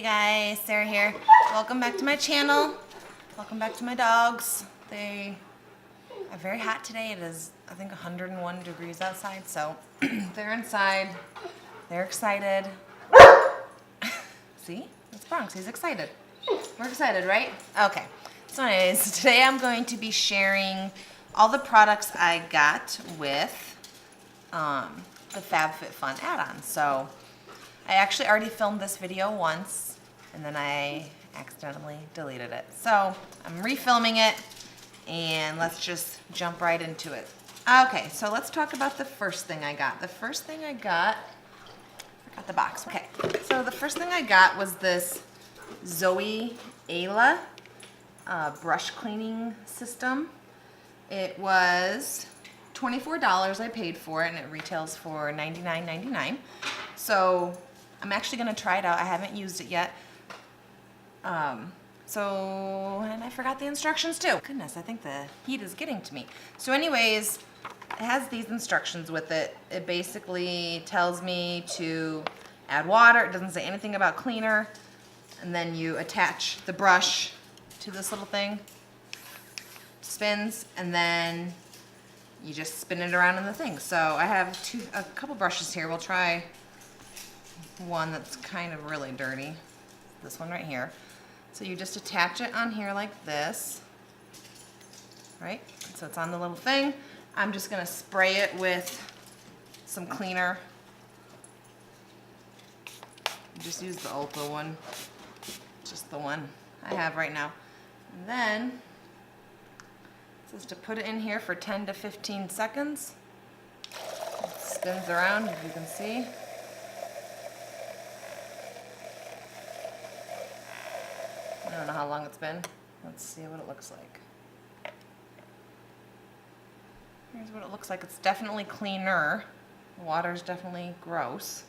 Hey guys, Sarah here. Welcome back to my channel. Welcome back to my dogs. They are very hot today. It is, I think, 101 degrees outside, so they're inside. They're excited. See? It's Bronx. He's excited. We're excited, right? Okay. So anyways, today I'm going to be sharing all the products I got with the FabFitFun add-on. So I actually already filmed this video once, and then I accidentally deleted it. So I'm refilming it, and let's just jump right into it. Okay, so let's talk about the first thing I got. The first thing I got, I forgot the box. Okay, so the first thing I got was this Zoe Ayla brush cleaning system. It was $24 I paid for it, and it retails for $99.99. So I'm actually gonna try it out. I haven't used it yet. And I forgot the instructions too. Goodness, I think the heat is getting to me. So anyways, it has these instructions with it. It basically tells me to add water. It doesn't say anything about cleaner. And then you attach the brush to this little thing. Spins, and then you just spin it around in the thing. So I have a couple brushes here. We'll try one that's kind of really dirty. This one right here. So you just attach it on here like this, right? So it's on the little thing. I'm just gonna spray it with some cleaner. Just use the Ultra one, just the one I have right now. And then it says to put it in here for 10 to 15 seconds. It spins around, if you can see. I don't know how long it's been. Let's see what it looks like. Here's what it looks like. It's definitely cleaner. The water's definitely gross.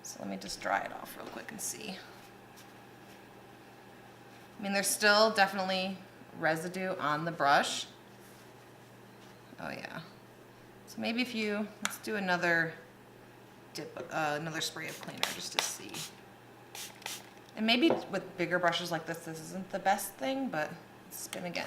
So let me just dry it off real quick and see. I mean, there's still definitely residue on the brush. Oh yeah. So maybe if let's do another another spray of cleaner just to see. And maybe with bigger brushes like this isn't the best thing, but let's spin again.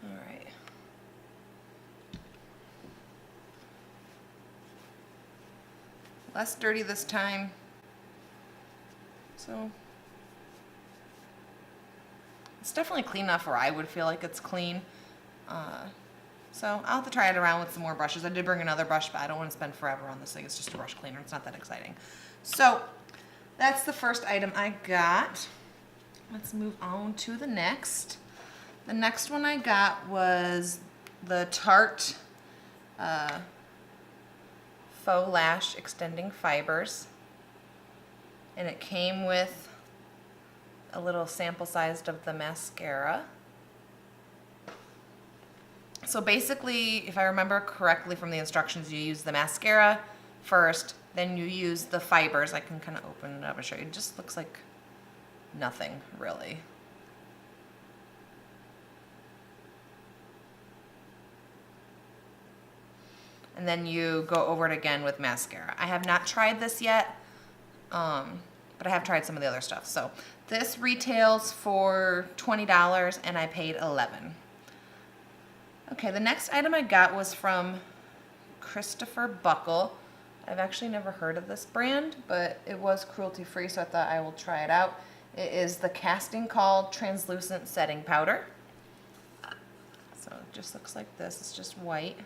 All right. Less dirty this time. So it's definitely clean enough where I would feel like it's clean. So I'll have to try it around with some more brushes. I did bring another brush, but I don't want to spend forever on this thing. It's just a brush cleaner. It's not that exciting. So that's the first item I got. Let's move on to the next. The next one I got was the Tarte Faux Lash Extending Fibers. And it came with a little sample sized of the mascara. So basically, if I remember correctly from the instructions, you use the mascara first, then you use the fibers. I can kind of open it up and show you. It just looks like nothing, really. And then you go over it again with mascara. I have not tried this yet, but I have tried some of the other stuff. So this retails for $20 and I paid $11. Okay, the next item I got was from Kristofer Buckle. I've actually never heard of this brand, but it was cruelty-free, so I thought I will try it out. It is the Casting Call Translucent Setting Powder. So it just looks like this. It's just white.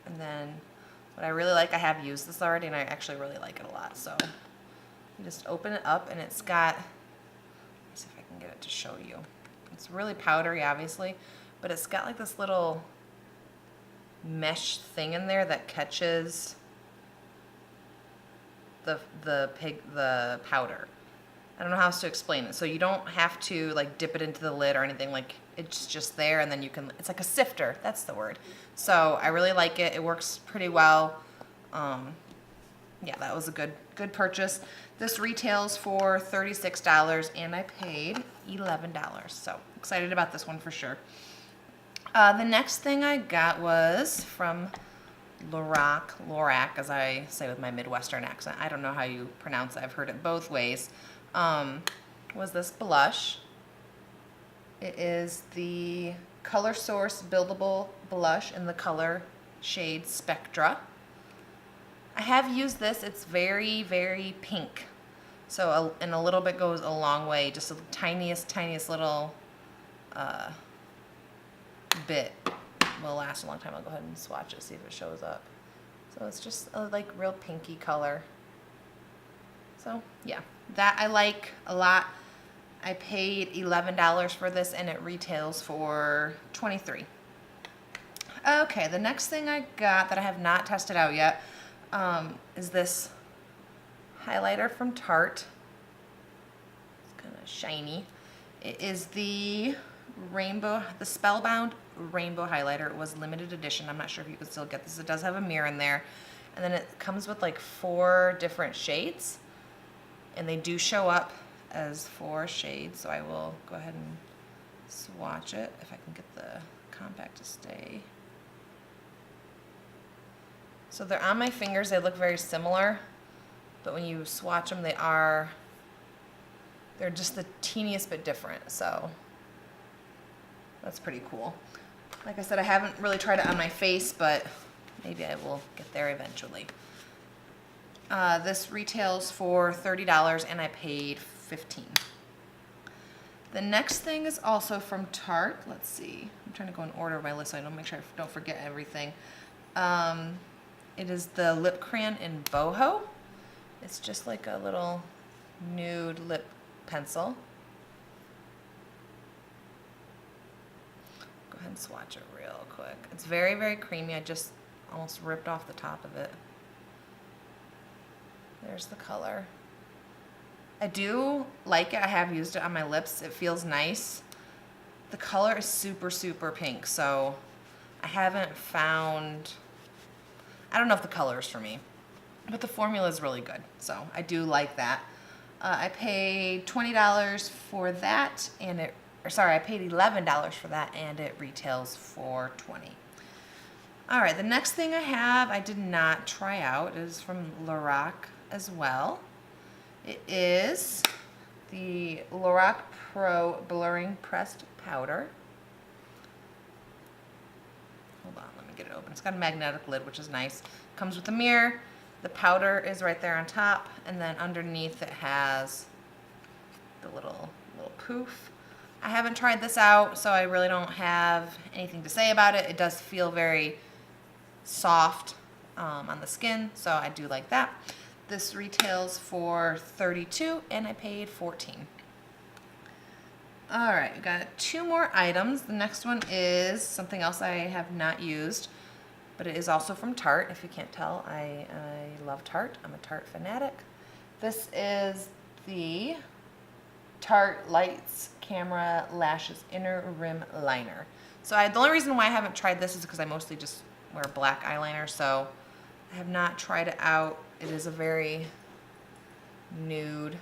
And then what I really like, I have used this already, and I actually really like it a lot. So you just open it up, and it's got, let's see if I can get it to show you. It's really powdery, obviously, but it's got like this little mesh thing in there that catches the powder. I don't know how else to explain it. So you don't have to like dip it into the lid or anything. Like it's just there, and then you can. It's like a sifter. That's the word. So I really like it. It works pretty well. yeah, that was a good purchase. This retails for $36 and I paid $11. So excited about this one for sure. The next thing I got was from Lorac, as I say with my Midwestern accent. I don't know how you pronounce it. I've heard it both ways. Was this blush. It is the Color Source Buildable Blush in the color shade Spectra. I have used this. It's very, very pink. So, and a little bit goes a long way. Just the tiniest little bit will last a long time. I'll go ahead and swatch it, see if it shows up. So it's just a like real pinky color. So yeah, that I like a lot. I paid $11 for this and it retails for $23. Okay, the next thing I got that I have not tested out yet is this highlighter from Tarte. It's kind of shiny. It is the Spellbound Rainbow Highlighter. It was limited edition. I'm not sure if you can still get this. It does have a mirror in there. And then it comes with like 4 different shades. And they do show up as 4 shades. So I will go ahead and swatch it if I can get the compact to stay. So they're on my fingers. They look very similar. But when you swatch them, they're just the teeniest bit different. So that's pretty cool. Like I said, I haven't really tried it on my face, but maybe I will get there eventually. This retails for $30 and I paid $15. The next thing is also from Tarte. Let's see. I'm trying to go in order of my list so I don't make sure I don't forget everything. It is the lip crayon in Boho. It's just like a little nude lip pencil. Go ahead and swatch it real quick. It's very, very creamy. I just almost ripped off the top of it. There's the color. I do like it. I have used it on my lips. It feels nice. The color is super, super pink, so I haven't found... I don't know if the color is for me, but the formula is really good, so I do like that. I paid $20 for that, and I paid $11 for that, and it retails for $20. All right, the next thing I have, I did not try out. It is from Lorac as well. It is the Lorac Pro Blurring Pressed Powder. Hold on, let me get it open. It's got a magnetic lid, which is nice. Comes with a mirror. The powder is right there on top, and then underneath it has the little poof. I haven't tried this out, so I really don't have anything to say about it. It does feel very soft on the skin, so I do like that. This retails for $32 and I paid $14. All right, we got 2 more items. The next one is something else I have not used, but it is also from Tarte. If you can't tell, I love Tarte. I'm a Tarte fanatic. This is the Tarte Lights Camera Lashes Inner Rim Liner. So the only reason why I haven't tried this is because I mostly just wear black eyeliner, so I have not tried it out. It is a very nude,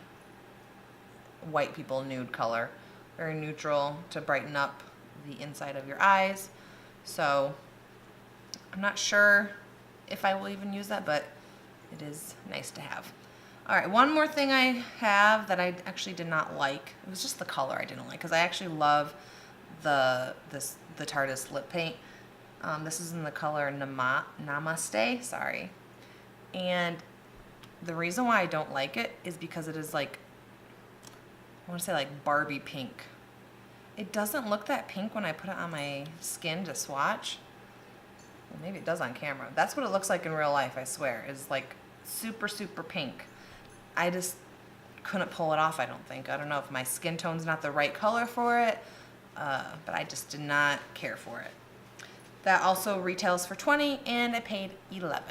white people nude color. Very neutral to brighten up the inside of your eyes. So I'm not sure if I will even use that, but it is nice to have. All right, one more thing I have that I actually did not like. It was just the color I didn't like, because I actually love the Tarteist lip paint. This is in the color Namaste, sorry. And the reason why I don't like it is because it is like, I want to say like Barbie pink. It doesn't look that pink when I put it on my skin to swatch. Well, maybe it does on camera. That's what it looks like in real life, I swear. It's like super, super pink. I just couldn't pull it off, I don't think. I don't know if my skin tone's not the right color for it, but I just did not care for it. That also retails for $20 and I paid $11.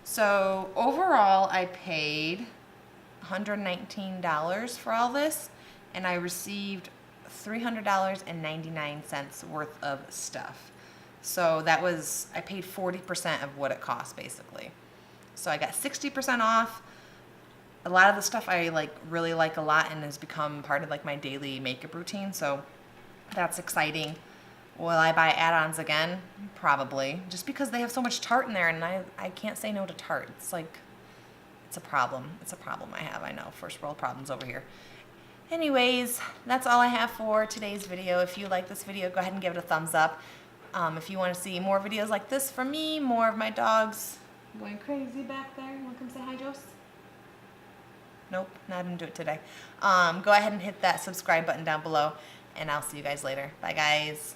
So overall, I paid $119 for all this, and I received $300.99 worth of stuff. So that was, I paid 40% of what it cost basically. So I got 60% off. A lot of the stuff I really like a lot and has become part of like my daily makeup routine. So that's exciting. Will I buy add-ons again? Probably. Just because they have so much Tarte in there, and I can't say no to Tarte. It's like, it's a problem. It's a problem I have. I know. First world problems over here. Anyways, that's all I have for today's video. If you like this video, go ahead and give it a thumbs up. If you want to see more videos like this from me, more of my dogs going crazy back there. You want to come say hi, Jose? Nope, not gonna do it today. Go ahead and hit that subscribe button down below, and I'll see you guys later. Bye, guys.